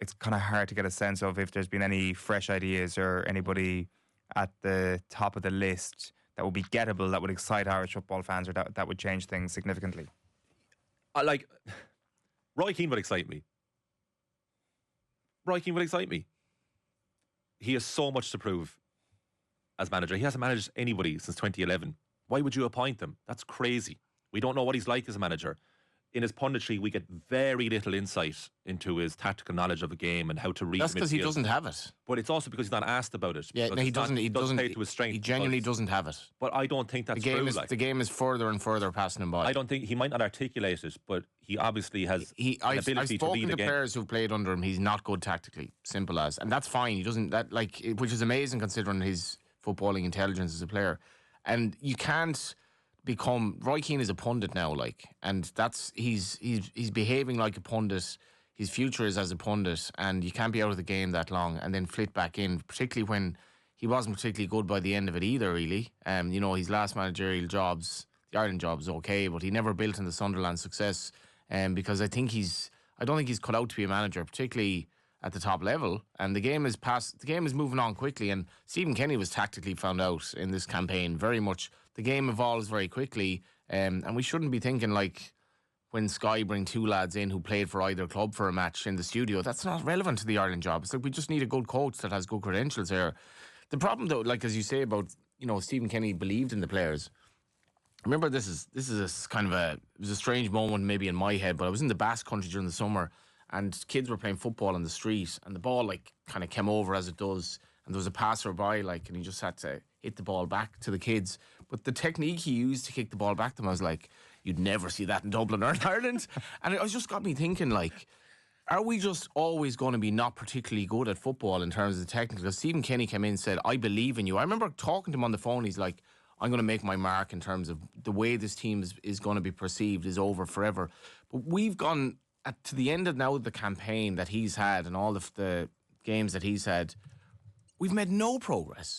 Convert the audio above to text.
it's kind of hard to get a sense of if there's been any fresh ideas or anybody at the top of the list that would be gettable, that would excite Irish football fans, or that would change things significantly. Roy Keane would excite me. Roy Keane would excite me. He has so much to prove as manager. He hasn't managed anybody since 2011. Why would you appoint him? That's crazy. We don't know what he's like as a manager. In his punditry, we get very little insight into his tactical knowledge of a game and how to read. That's because he doesn't have it. But it's also because he's not asked about it. Yeah, no, he doesn't. He doesn't play to his strength. He genuinely doesn't have it. But I don't think that's true. The game is further and further passing him by. I don't think he might not articulate it, but he obviously has an I've ability to read spoken to a game. players who've played under him. He's not good tactically. Simple as, and that's fine. He doesn't which is amazing considering his footballing intelligence as a player. And you can't become Roy Keane is a pundit now, and that's he's behaving like a pundit. His future is as a pundit, and you can't be out of the game that long and then flit back in, particularly when he wasn't particularly good by the end of it either, really. His last managerial jobs, the Ireland job was okay, but he never built on the Sunderland success, because I don't think he's cut out to be a manager, particularly at the top level. And the game is moving on quickly, and Stephen Kenny was tactically found out in this campaign very much. The game evolves very quickly, and we shouldn't be thinking like when Sky bring two lads in who played for either club for a match in the studio. That's not relevant to the Ireland job. It's like we just need a good coach that has good credentials here. The problem though, as you say about, Stephen Kenny believed in the players. Remember, this is it was a strange moment maybe in my head, but I was in the Basque Country during the summer and kids were playing football on the street and the ball kind of came over as it does, and there was a passer-by and he just had to hit the ball back to the kids. But the technique he used to kick the ball back to them, I was like, you'd never see that in Dublin or in Ireland. And it just got me thinking, are we just always going to be not particularly good at football in terms of the technical? Because Stephen Kenny came in and said, I believe in you. I remember talking to him on the phone. He's like, I'm going to make my mark in terms of the way this team is going to be perceived is over forever. But we've gone to the end of now the campaign that he's had and all of the games that he's had. We've made no progress.